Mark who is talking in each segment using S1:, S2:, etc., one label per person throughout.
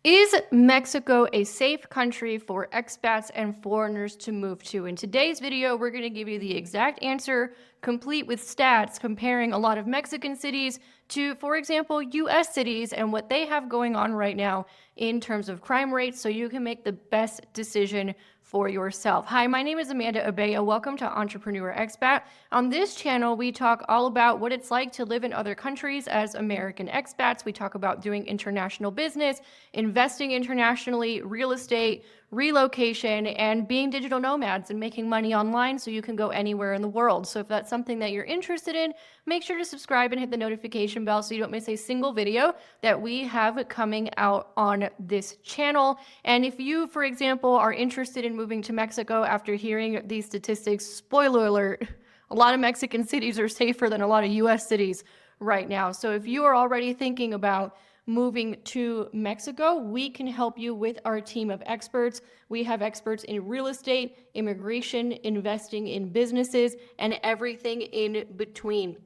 S1: Is Mexico a safe country for expats and foreigners to move to? In today's video, we're going to give you the exact answer, complete with stats comparing a lot of Mexican cities to, for example, US cities and what they have going on right now in terms of crime rates so you can make the best decision for yourself. Hi, my name is Amanda Abea. Welcome to Entrepreneur Expat. On this channel, we talk all about what it's like to live in other countries as American expats. We talk about doing international business, investing internationally, real estate, relocation, and being digital nomads and making money online so you can go anywhere in the world. So if that's something that you're interested in, make sure to subscribe and hit the notification bell so you don't miss a single video that we have coming out on this channel. And if you, for example, are interested in moving to Mexico after hearing these statistics, spoiler alert, a lot of Mexican cities are safer than a lot of US cities right now. So if you are already thinking about moving to Mexico, we can help you with our team of experts. We have experts in real estate, immigration, investing in businesses, and everything in between.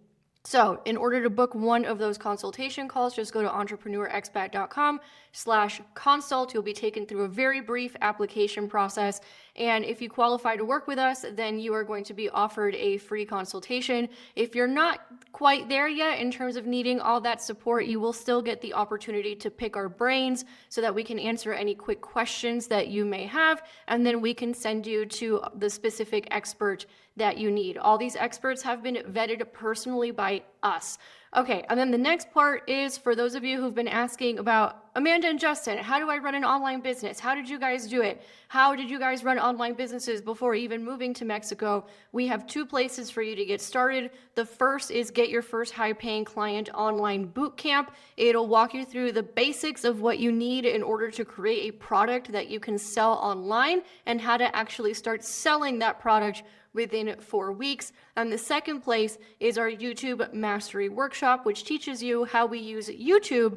S1: So in order to book one of those consultation calls, just go to entrepreneurexpat.com/consult. You'll be taken through a very brief application process. And if you qualify to work with us, then you are going to be offered a free consultation. If you're not quite there yet in terms of needing all that support, you will still get the opportunity to pick our brains so that we can answer any quick questions that you may have. And then we can send you to the specific expert that you need. All these experts have been vetted personally by us. Okay, and then the next part is for those of you who've been asking about, Amanda and Justin, how do I run an online business? How did you guys do it? How did you guys run online businesses before even moving to Mexico? We have two places for you to get started. The first is Get Your First High-Paying Client Online Bootcamp. It'll walk you through the basics of what you need in order to create a product that you can sell online and how to actually start selling that product within 4 weeks. And the second place is our YouTube Mastery Workshop, which teaches you how we use YouTube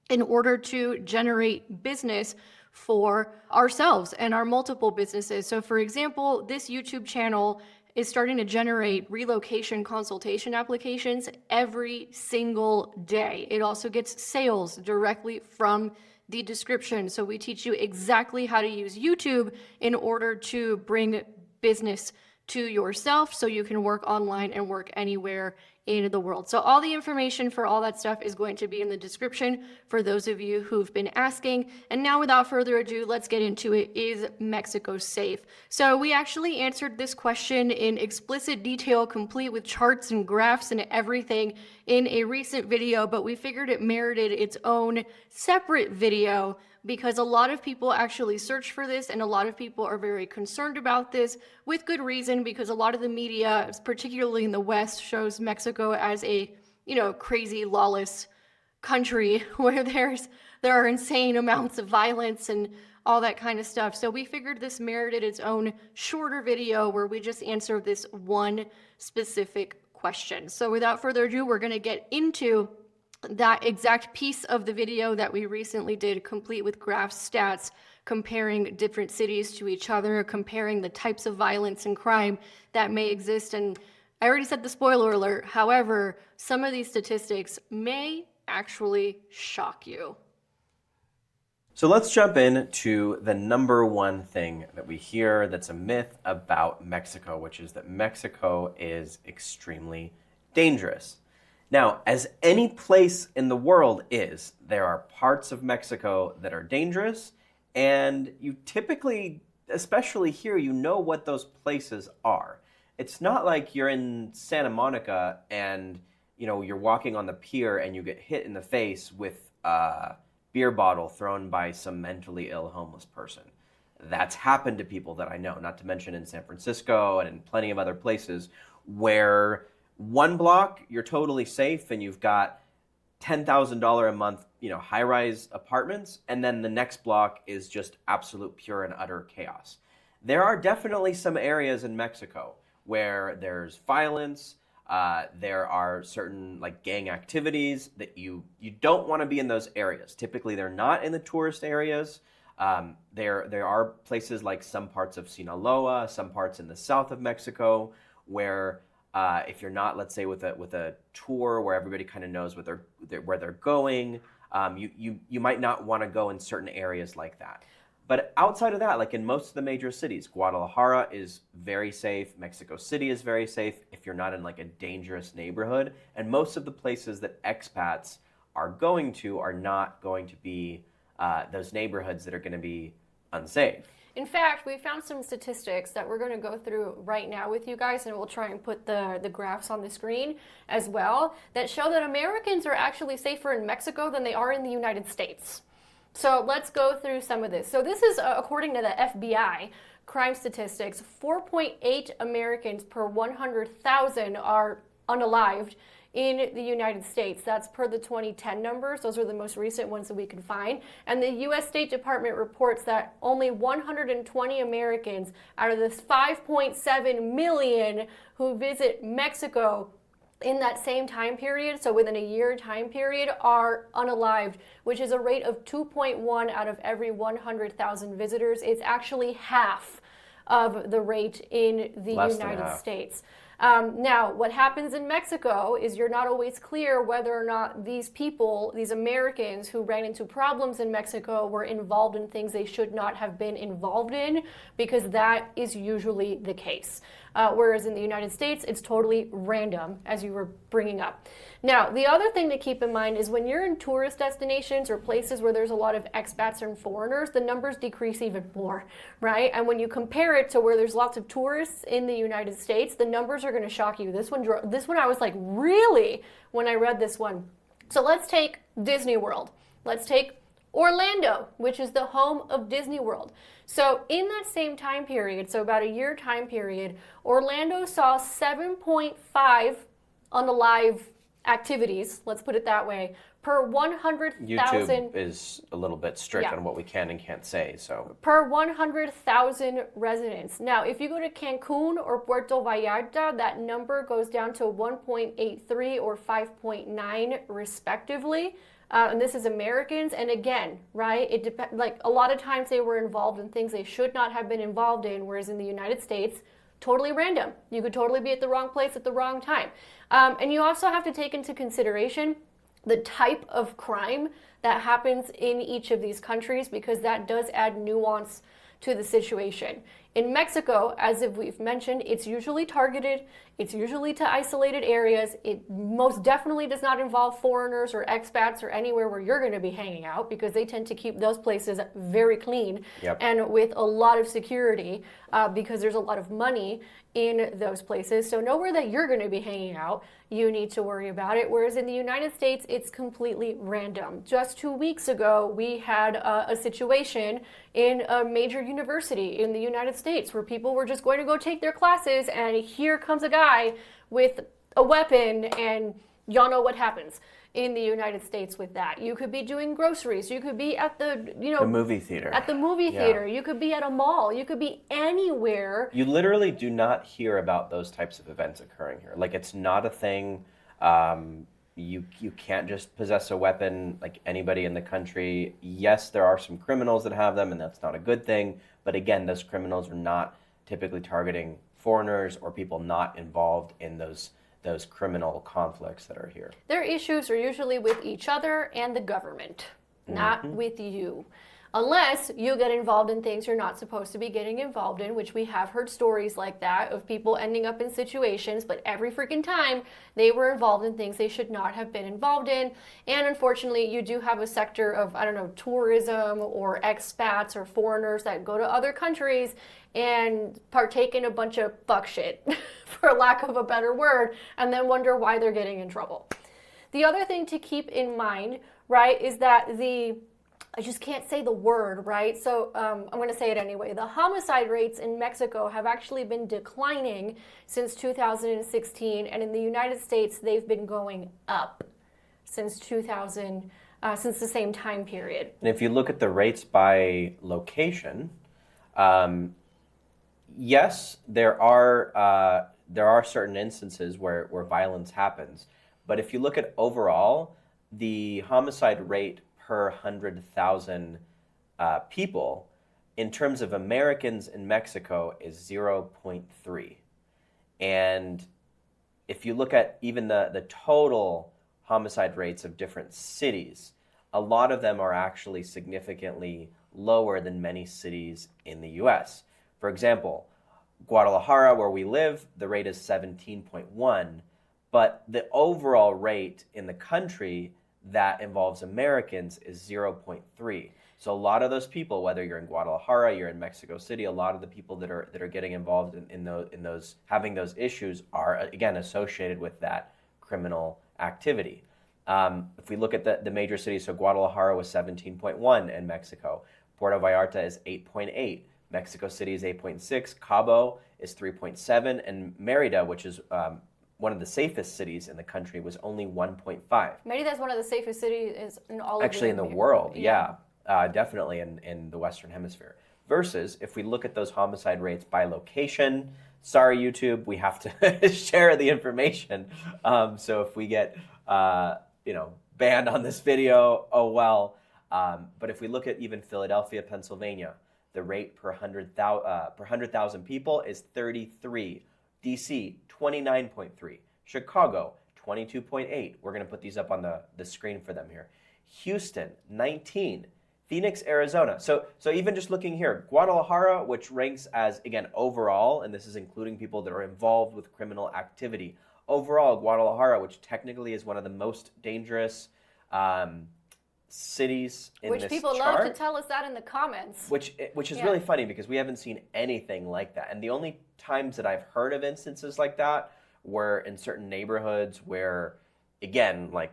S1: in order to generate business for ourselves and our multiple businesses. So for example, this YouTube channel is starting to generate relocation consultation applications every single day. It also gets sales directly from the description. So we teach you exactly how to use YouTube in order to bring business to yourself so you can work online and work anywhere in the world. So all the information for all that stuff is going to be in the description for those of you who've been asking. And now without further ado, let's get into it. Is Mexico safe? So we actually answered this question in explicit detail, complete with charts and graphs and everything in a recent video, but we figured it merited its own separate video because a lot of people actually search for this and a lot of people are very concerned about this with good reason, because a lot of the media, particularly in the West, shows Mexico as a, crazy, lawless country where there are insane amounts of violence and all that kind of stuff. So we figured this merited its own shorter video where we just answer this one specific question. So without further ado, we're going to get into that exact piece of the video that we recently did, complete with graphs, stats, comparing different cities to each other, comparing the types of violence and crime that may exist. And I already said the spoiler alert. However, some of these statistics may actually shock you.
S2: So let's jump into the number one thing that we hear that's a myth about Mexico, which is that Mexico is extremely dangerous. Now, as any place in the world is, there are parts of Mexico that are dangerous, and you typically, especially here, you know what those places are. It's not like you're in Santa Monica and you're walking on the pier and you get hit in the face with a beer bottle thrown by some mentally ill homeless person. That's happened to people that I know, not to mention in San Francisco and in plenty of other places where one block, you're totally safe and you've got $10,000 a month, high-rise apartments, and then the next block is just absolute pure and utter chaos. There are definitely some areas in Mexico where there's violence, there are certain gang activities that you don't want to be in those areas. Typically, they're not in the tourist areas. There are places like some parts of Sinaloa, some parts in the south of Mexico where if you're not, let's say, with a tour where everybody kind of knows where they're going, You might not want to go in certain areas like that. But outside of that, like in most of the major cities, Guadalajara is very safe. Mexico City is very safe if you're not in like a dangerous neighborhood. And most of the places that expats are going to are not going to be those neighborhoods that are going to be unsafe.
S1: In fact, we found some statistics that we're going to go through right now with you guys, and we'll try and put the graphs on the screen as well, that show that Americans are actually safer in Mexico than they are in the United States. So let's go through some of this. So this is according to the FBI crime statistics, 4.8 Americans per 100,000 are unalived in the United States. That's per the 2010 numbers. Those are the most recent ones that we can find. And the U.S. State Department reports that only 120 Americans out of this 5.7 million who visit Mexico in that same time period, so within a year time period, are unalived, which is a rate of 2.1 out of every 100,000 visitors. It's actually half of the rate in the United States. Now, what happens in Mexico is you're not always clear whether or not these people, these Americans who ran into problems in Mexico, were involved in things they should not have been involved in, because that is usually the case. Whereas in the United States, it's totally random, as you were bringing up. Now, the other thing to keep in mind is when you're in tourist destinations or places where there's a lot of expats and foreigners, the numbers decrease even more, right? And when you compare it to where there's lots of tourists in the United States, the numbers are going to shock you. This one I was like, really? When I read this one. So let's take Disney World. Let's take Orlando, which is the home of Disney World. So in that same time period, so about a year time period, Orlando saw 7.5 unalive activities, let's put it that way, per 100,000.
S2: YouTube is a little bit strict on what we can and can't say, so.
S1: Per 100,000 residents. Now, if you go to Cancun or Puerto Vallarta, that number goes down to 1.83 or 5.9 respectively. And this is Americans, and again, right, it depends. Like a lot of times they were involved in things they should not have been involved in, whereas in the United States, totally random. You could totally be at the wrong place at the wrong time. And you also have to take into consideration the type of crime that happens in each of these countries, because that does add nuance to the situation. In Mexico, as if we've mentioned, it's usually targeted, it's usually to isolated areas. It most definitely does not involve foreigners or expats or anywhere where you're going to be hanging out, because they tend to keep those places very clean and with a lot of security, because there's a lot of money in those places. So nowhere that you're going to be hanging out, you need to worry about it. Whereas in the United States, it's completely random. Just 2 weeks ago, we had a situation in a major university in the United States where people were just going to go take their classes, and here comes a guy with a weapon, and y'all know what happens in the United States with that. You could be doing groceries. You could be at the
S2: movie theater.
S1: At the movie theater. You could be at a mall. You could be anywhere.
S2: You literally do not hear about those types of events occurring here. Like, it's not a thing. You can't just possess a weapon like anybody in the country. Yes, there are some criminals that have them, and that's not a good thing. But again, those criminals are not typically targeting foreigners or people not involved in those criminal conflicts that are here.
S1: Their issues are usually with each other and the government, not with you. Unless you get involved in things you're not supposed to be getting involved in, which we have heard stories like that of people ending up in situations, but every freaking time they were involved in things they should not have been involved in. And unfortunately, you do have a sector of, tourism or expats or foreigners that go to other countries and partake in a bunch of fuck shit, for lack of a better word, and then wonder why they're getting in trouble. The other thing to keep in mind, right, is that I just can't say the word, right? So I'm going to say it anyway. The homicide rates in Mexico have actually been declining since 2016, and in the United States, they've been going up since since the same time period.
S2: And if you look at the rates by location, yes, there are certain instances where violence happens, but if you look at overall, the homicide rate per 100,000 people in terms of Americans in Mexico is 0.3. And if you look at even the total homicide rates of different cities, a lot of them are actually significantly lower than many cities in the US. For example, Guadalajara, where we live, the rate is 17.1, but the overall rate in the country that involves Americans is 0.3. So a lot of those people, whether you're in Guadalajara, you're in Mexico City, a lot of the people that are getting involved in those having those issues are again associated with that criminal activity. If we look at the major cities, so Guadalajara was 17.1 in Mexico, Puerto Vallarta is 8.8. Mexico City is 8.6, Cabo is 3.7, and Merida, which is one of the safest cities in the country, was only 1.5.
S1: Merida is one of the safest cities in all of
S2: Actually, in the world, yeah, definitely in the Western Hemisphere. Versus, if we look at those homicide rates by location, sorry, YouTube, we have to share the information. So if we get, banned on this video, oh well. But if we look at even Philadelphia, Pennsylvania, the rate per 100,000 people is 33. DC, 29.3. Chicago, 22.8. We're going to put these up on the screen for them here. Houston, 19. Phoenix, Arizona. So even just looking here, Guadalajara, which ranks as, again, overall, and this is including people that are involved with criminal activity. Overall, Guadalajara, which technically is one of the most dangerous cities in this chart.
S1: Which people love to tell us that in the comments.
S2: Which is really funny because we haven't seen anything like that. And the only times that I've heard of instances like that were in certain neighborhoods where, again, like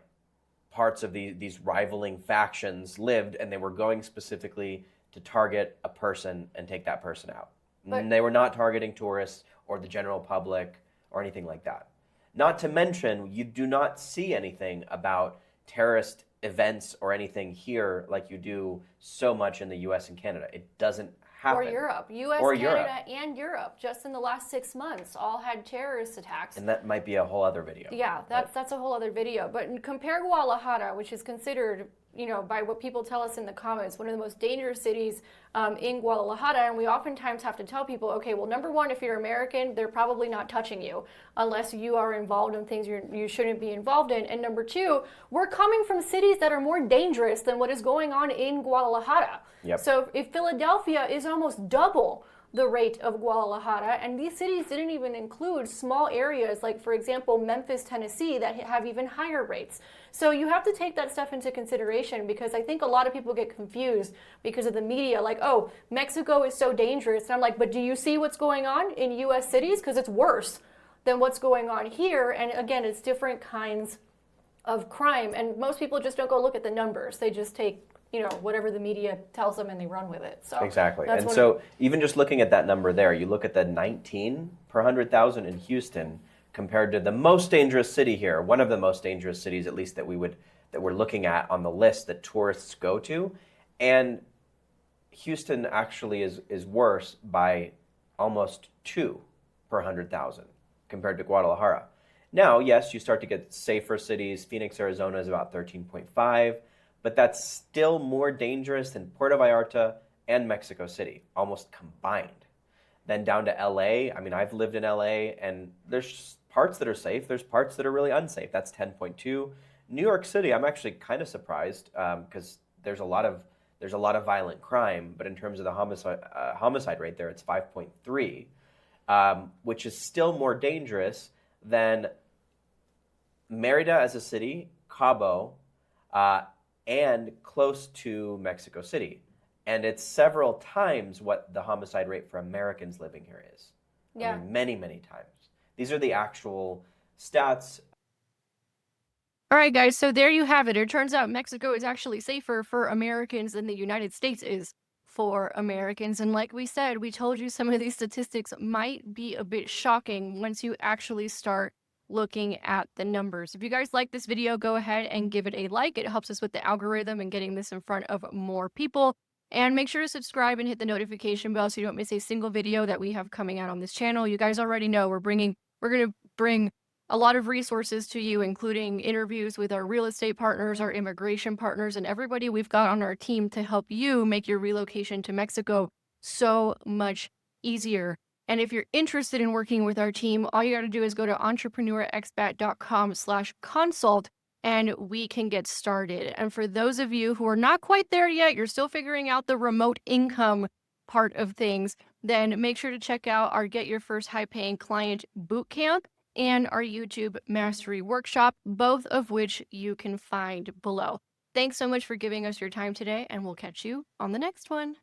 S2: parts of these rivaling factions lived, and they were going specifically to target a person and take that person out. And they were not targeting tourists or the general public or anything like that. Not to mention, you do not see anything about terrorist events or anything here like you do so much in the US and Canada. It doesn't happen.
S1: Or Europe. US,
S2: or
S1: Canada,
S2: Europe.
S1: And Europe, just in the last 6 months, all had terrorist attacks.
S2: And that might be a whole other video.
S1: Yeah, that's a whole other video. But compare Guadalajara, which is considered, by what people tell us in the comments, one of the most dangerous cities in Guadalajara. And we oftentimes have to tell people, okay, well, number one, if you're American, they're probably not touching you unless you are involved in things you shouldn't be involved in. And number two, we're coming from cities that are more dangerous than what is going on in Guadalajara.
S2: Yep.
S1: So if Philadelphia is almost double the rate of Guadalajara, and these cities didn't even include small areas like, for example, Memphis, Tennessee, that have even higher rates. So you have to take that stuff into consideration, because I think a lot of people get confused because of the media, like, oh, Mexico is so dangerous. And I'm like, but do you see what's going on in US cities? Because it's worse than what's going on here. And again, it's different kinds of crime. And most people just don't go look at the numbers. They just take whatever the media tells them and they run with it. So
S2: exactly. And so even just looking at that number there, you look at the 19 per 100,000 in Houston compared to the most dangerous city here, one of the most dangerous cities, at least that we're looking at on the list that tourists go to. And Houston actually is worse by almost 2 per 100,000 compared to Guadalajara. Now, yes, you start to get safer cities. Phoenix, Arizona is about 13.5. But that's still more dangerous than Puerto Vallarta and Mexico City, almost combined. Then down to LA. I mean, I've lived in LA, and there's parts that are safe. There's parts that are really unsafe. That's 10.2. New York City, I'm actually kind of surprised because there's a lot of violent crime. But in terms of the homicide rate there, it's 5.3, which is still more dangerous than Merida as a city, Cabo, and close to Mexico City. And it's several times what the homicide rate for Americans living here is.
S1: Yeah.
S2: I mean, many, many times. These are the actual stats.
S1: All right, guys, so there you have it. It turns out Mexico is actually safer for Americans than the United States is for Americans. And like we said, we told you some of these statistics might be a bit shocking once you actually start looking at the numbers. If you guys like this video, go ahead and give it a like. It helps us with the algorithm and getting this in front of more people. And make sure to subscribe and hit the notification bell so you don't miss a single video that we have coming out on this channel. You guys already know we're going to bring a lot of resources to you, including interviews with our real estate partners, our immigration partners, and everybody we've got on our team to help you make your relocation to Mexico so much easier. And if you're interested in working with our team, all you got to do is go to entrepreneurexpat.com/consult and we can get started. And for those of you who are not quite there yet, you're still figuring out the remote income part of things, then make sure to check out our Get Your First High Paying Client Bootcamp and our YouTube Mastery Workshop, both of which you can find below. Thanks so much for giving us your time today, and we'll catch you on the next one.